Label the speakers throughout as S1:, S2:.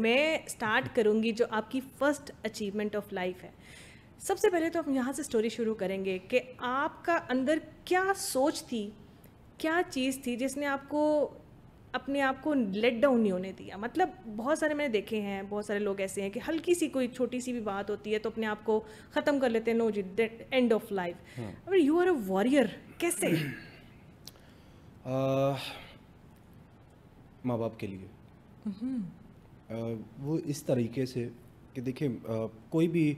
S1: میں اسٹارٹ کروں گی جو آپ کی فرسٹ اچیومنٹ آف لائف ہے. سب سے پہلے تو ہم یہاں سے اسٹوری شروع کریں گے کہ آپ کا اندر کیا سوچ تھی, کیا چیز تھی جس نے آپ کو اپنے آپ کو لیٹ ڈاؤن نہیں ہونے دیا. مطلب بہت سارے میں نے دیکھے ہیں, بہت سارے لوگ ایسے ہیں کہ ہلکی سی کوئی چھوٹی سی بھی بات ہوتی ہے تو اپنے آپ کو ختم کر لیتے ہیں, نو جی end of life. You are a warrior, کیسے؟
S2: ماں باپ کے لیے وہ اس طریقے سے کہ دیکھیں کوئی بھی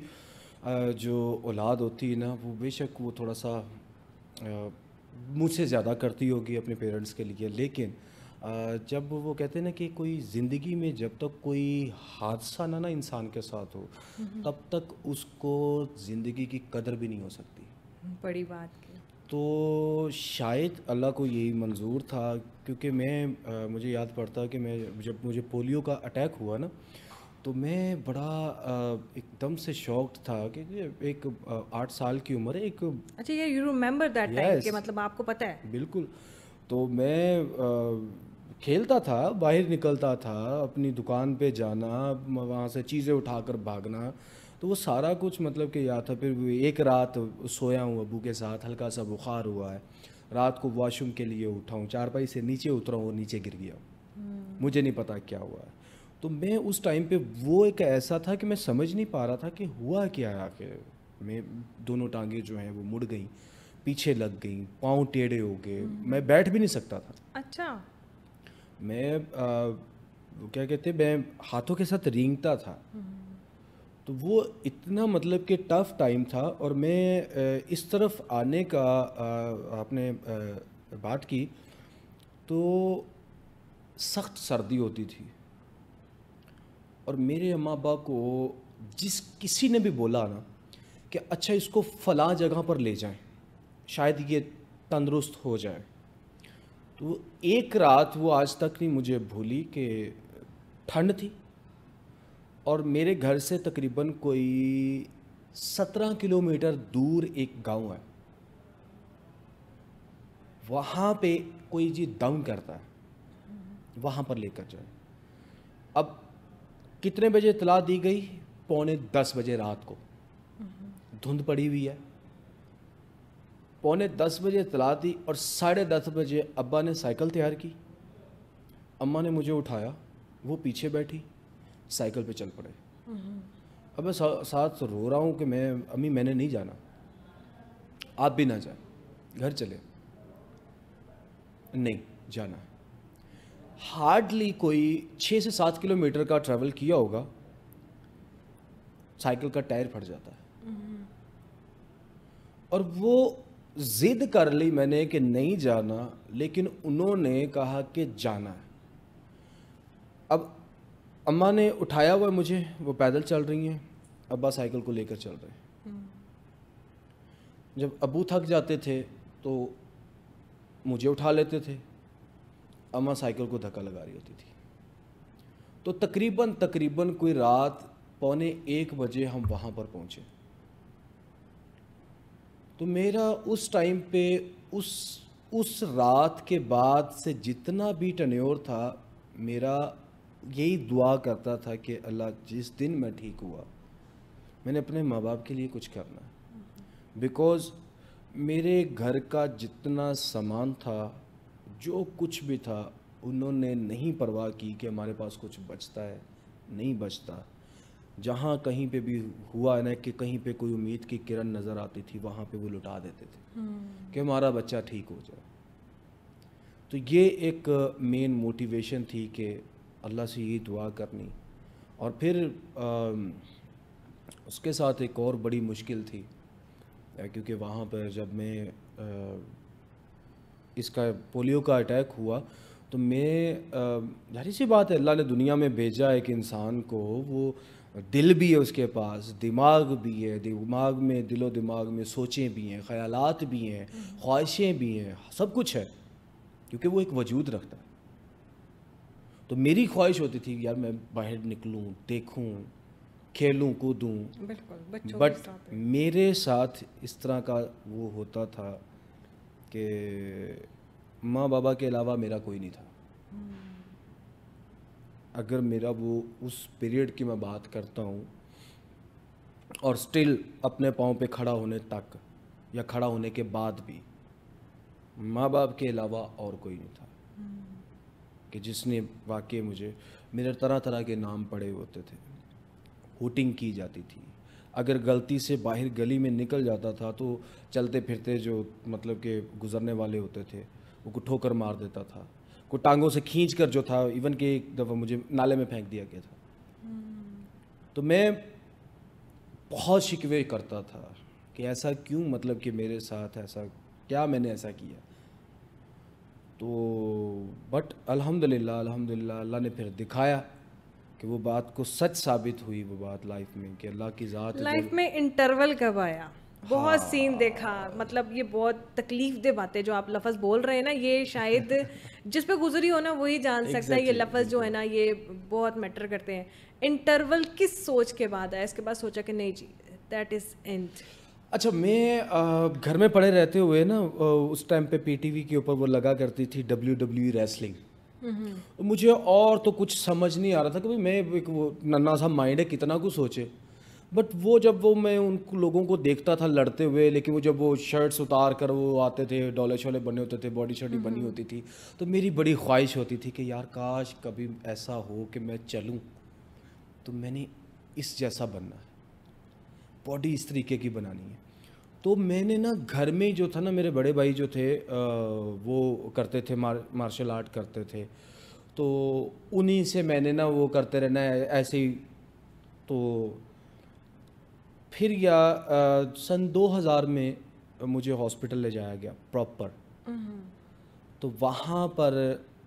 S2: جو اولاد ہوتی ہے نا, وہ بے شک وہ تھوڑا سا مجھ سے زیادہ کرتی ہوگی اپنے پیرنٹس کے لیے, لیکن جب وہ کہتے ہیں نا کہ کوئی زندگی میں جب تک کوئی حادثہ نہ انسان کے ساتھ ہو تب تک اس کو زندگی کی قدر بھی نہیں ہو سکتی.
S1: بڑی بات کی.
S2: تو شاید اللہ کو یہی منظور تھا, کیونکہ میں مجھے یاد پڑتا کہ میں جب مجھے پولیو کا اٹیک ہوا نا, تو میں بڑا ایک دم سے شاکڈ تھا کہ ایک 8 سال کی عمر ہے ایک.
S1: اچھا, یہ یو ریممبر دیٹ ٹائم کہ مطلب آپ کو پتہ ہے؟
S2: بالکل. تو میں کھیلتا تھا, باہر نکلتا تھا, اپنی دکان پہ جانا, وہاں سے چیزیں اٹھا کر بھاگنا, تو وہ سارا کچھ مطلب کہ یاد تھا. پھر ایک رات سویا ہوں ابو کے ساتھ, ہلکا سا بخار ہوا ہے, رات کو واش روم کے لیے اٹھا ہوں, چارپائی سے نیچے اترا ہوں اور نیچے گر گیا ہوں, مجھے نہیں پتا کیا ہوا ہے. تو میں اس ٹائم پہ وہ ایک ایسا تھا کہ میں سمجھ نہیں پا رہا تھا کہ ہوا کیا ہے آخر. میں دونوں ٹانگیں جو ہیں وہ مڑ گئیں, پیچھے لگ گئیں, پاؤں ٹیڑھے ہو گئے, میں بیٹھ بھی نہیں سکتا تھا.
S1: اچھا.
S2: میں کیا کہتے, میں ہاتھوں کے ساتھ رینگتا تھا. تو وہ اتنا مطلب کہ ٹف ٹائم تھا. اور میں اس طرف آنے کا آپ نے بات کی تو سخت سردی ہوتی تھی, اور میرے اماں ابا کو جس کسی نے بھی بولا نا کہ اچھا اس کو فلاں جگہ پر لے جائیں شاید یہ تندرست ہو جائے, تو ایک رات وہ آج تک نہیں مجھے بھولی کہ ٹھنڈ تھی, اور میرے گھر سے تقریباً کوئی 17 کلومیٹر دور ایک گاؤں ہے, وہاں پہ کوئی جی دم کرتا ہے, وہاں پر لے کر جائے. اب کتنے بجے اطلاع دی گئی؟ 9:45 بجے رات کو, دھند پڑی ہوئی ہے. 9:45 بجے اطلاع دی, اور 10:30 بجے ابا نے سائیکل تیار کی, اماں نے مجھے اٹھایا, وہ پیچھے بیٹھی, سائیکل پہ چل پڑے. اب میں ساتھ رو رہا ہوں کہ امی میں نے نہیں جانا, آپ بھی نہ جائیں, گھر چلے. نہیں جانا ہے. ہارڈلی کوئی 6 سے 7 کلومیٹر کا ٹریول کیا ہوگا, سائیکل کا ٹائر پھٹ جاتا ہے. اور وہ ضد کر لی میں نے کہ نہیں جانا, لیکن انہوں نے کہا کہ جانا ہے. اب اماں نے اٹھایا ہوا مجھے, وہ پیدل چل رہی ہیں, ابا سائیکل کو لے کر چل رہے ہیں. جب ابو تھک جاتے تھے تو مجھے اٹھا لیتے تھے, اماں سائیکل کو دھکا لگا رہی ہوتی تھی. تو تقریباً کوئی رات 12:45 بجے ہم وہاں پر پہنچے. تو میرا اس ٹائم پہ اس رات کے بعد سے جتنا بھی ٹنیور تھا, میرا یہی دعا کرتا تھا کہ اللہ جس دن میں ٹھیک ہوا میں نے اپنے ماں باپ کے لیے کچھ کرنا ہے. بیکوز میرے گھر کا جتنا سامان تھا, جو کچھ بھی تھا, انہوں نے نہیں پرواہ کی کہ ہمارے پاس کچھ بچتا ہے نہیں بچتا. جہاں کہیں پہ بھی ہوا ہے نا کہ کہیں پہ کوئی امید کی کرن نظر آتی تھی, وہاں پہ وہ لٹا دیتے تھے کہ ہمارا بچہ ٹھیک ہو جائے. تو یہ ایک مین موٹیویشن تھی کہ اللہ سے یہ دعا کرنی. اور پھر اس کے ساتھ ایک اور بڑی مشکل تھی, کیونکہ وہاں پر جب میں اس کا پولیو کا اٹیک ہوا تو میں ظاہر سی بات ہے اللہ نے دنیا میں بھیجا ایک انسان کو, وہ دل بھی ہے اس کے پاس, دماغ بھی ہے, دماغ میں دل و دماغ میں سوچیں بھی ہیں, خیالات بھی ہیں, خواہشیں بھی ہیں, سب کچھ ہے, کیونکہ وہ ایک وجود رکھتا ہے. تو میری خواہش ہوتی تھی یار میں باہر نکلوں, دیکھوں, کھیلوں کودوں, بٹ میرے ساتھ اس طرح کا وہ ہوتا تھا کہ ماں بابا کے علاوہ میرا کوئی نہیں تھا. اگر میرا وہ اس پیریڈ کی میں بات کرتا ہوں اور سٹل اپنے پاؤں پہ کھڑا ہونے تک یا کھڑا ہونے کے بعد بھی ماں باپ کے علاوہ اور کوئی نہیں تھا کہ جس نے واقعی مجھے، میرے طرح طرح کے نام پڑے ہوتے تھے، ہوٹنگ کی جاتی تھی، اگر غلطی سے باہر گلی میں نکل جاتا تھا تو چلتے پھرتے جو مطلب کہ گزرنے والے ہوتے تھے وہ کو ٹھوکر مار دیتا تھا، کوئی ٹانگوں سے کھینچ کر جو تھا، ایون کہ ایک دفعہ مجھے نالے میں پھینک دیا گیا تھا. تو میں بہت شکوے کرتا تھا کہ ایسا کیوں، مطلب کہ میرے ساتھ ایسا کیا میں نے ایسا کیا. تو بٹ الحمدللہ اللہ نے پھر دکھایا کہ وہ بات کو سچ ثابت ہوئی، وہ بات لائف میں کہ اللہ کی ذات.
S1: لائف میں انٹرول کب آیا؟ بہت سین دیکھا، مطلب یہ بہت تکلیف دہ باتیں جو آپ لفظ بول رہے ہیں نا، یہ شاید جس پہ گزری ہو نا وہی جان سکتا ہے. یہ لفظ جو ہے نا یہ بہت میٹر کرتے ہیں. انٹرول کس سوچ کے بعد آیا؟ اس کے بعد سوچا کہ نہیں جی دیٹ از اینڈ.
S2: اچھا، میں گھر میں پڑے رہتے ہوئے نا اس ٹائم پہ پی ٹی وی کے اوپر وہ لگا کرتی تھی WWE ریسلنگ. مجھے اور تو کچھ سمجھ نہیں آ رہا تھا کہ میں ایک وہ ننا سا مائنڈ ہے کتنا کچھ سوچے. بٹ وہ جب وہ میں ان لوگوں کو دیکھتا تھا لڑتے ہوئے، لیکن وہ جب وہ شرٹس اتار کر وہ آتے تھے، ڈولے شولے بنے ہوتے تھے، باڈی شاڈی بنی ہوتی تھی، تو میری بڑی خواہش ہوتی تھی کہ یار کاش کبھی ایسا ہو کہ میں چلوں تو میں نے اس جیسا بننا ہے، باڈی اس طریقے کی بنانی ہے. تو میں نے نا گھر میں جو تھا نا، میرے بڑے بھائی جو تھے وہ کرتے تھے، مارشل آرٹ کرتے تھے، تو انہی سے میں نے نا وہ کرتے رہنا ایسے ہی. تو پھر سن 2000 میں مجھے ہاسپٹل لے جایا گیا پراپر. تو وہاں پر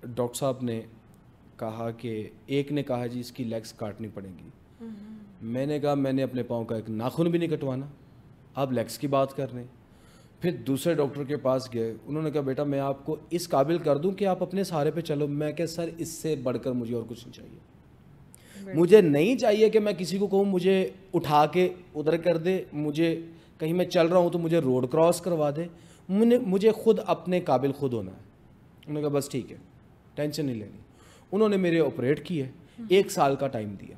S2: ڈاکٹر صاحب نے کہا کہ ایک نے کہا جی اس کی لیگس کاٹنی پڑیں گی. میں نے کہا میں نے اپنے پاؤں کا ایک ناخن بھی نہیں کٹوانا، آپ لیگس کی بات کر رہے ہیں. پھر دوسرے ڈاکٹر کے پاس گئے، انہوں نے کہا بیٹا میں آپ کو اس قابل کر دوں کہ آپ اپنے سہارے پہ چلو. میں کہ سر اس سے بڑھ کر مجھے اور کچھ نہیں چاہیے. مجھے نہیں چاہیے کہ میں کسی کو کہوں مجھے اٹھا کے ادھر کر دے، مجھے کہیں میں چل رہا ہوں تو مجھے روڈ کراس کروا دے. مجھے خود اپنے قابل خود ہونا ہے. انہوں نے کہا بس ٹھیک ہے، ٹینشن نہیں لینی. انہوں نے میرے آپریٹ کیے، 1 سال کا ٹائم دیا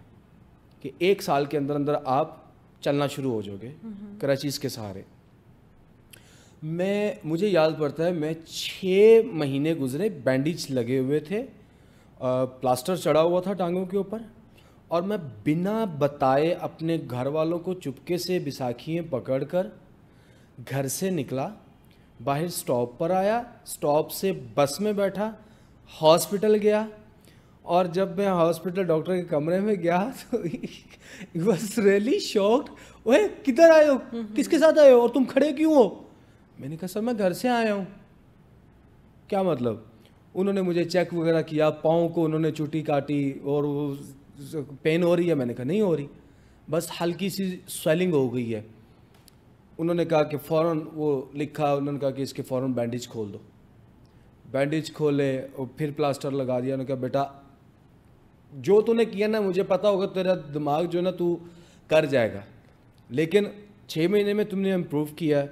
S2: کہ 1 سال کے اندر اندر آپ چلنا شروع ہو جاؤ گے کراچیز کے سہارے. مجھے یاد پڑتا ہے میں 6 مہینے گزرے، بینڈیج لگے ہوئے تھے، پلاسٹر چڑھا ہوا تھا ٹانگوں کے اوپر، اور میں بنا بتائے اپنے گھر والوں کو چپکے سے بیساکھیاں پکڑ کر گھر سے نکلا، باہر سٹاپ پر آیا، سٹاپ سے بس میں بیٹھا، ہاسپٹل گیا. اور جب میں ہاسپٹل ڈاکٹر کے کمرے میں گیا تو واز ریئلی شاکڈ. اوے کدھر آئے ہو، کس کے ساتھ آئے ہو، اور تم کھڑے کیوں ہو؟ میں نے کہا سر میں گھر سے آیا ہوں. کیا مطلب؟ انہوں نے مجھے چیک وغیرہ کیا، پاؤں کو انہوں نے چوٹی کاٹی، اور وہ پین ہو رہی ہے؟ میں نے کہا نہیں ہو رہی، بس ہلکی سی سویلنگ ہو گئی ہے. انہوں نے کہا کہ فوراً وہ لکھا، انہوں نے کہا کہ اس کے فوراً بینڈیج کھول دو. بینڈیج کھولے اور پھر پلاسٹر لگا دیا. انہوں نے کہا بیٹا جو تو نے کیا نا مجھے پتا ہوگا تیرا دماغ جو نا تو کر جائے گا، لیکن 6 مہینے میں تم نے امپروو کیا ہے.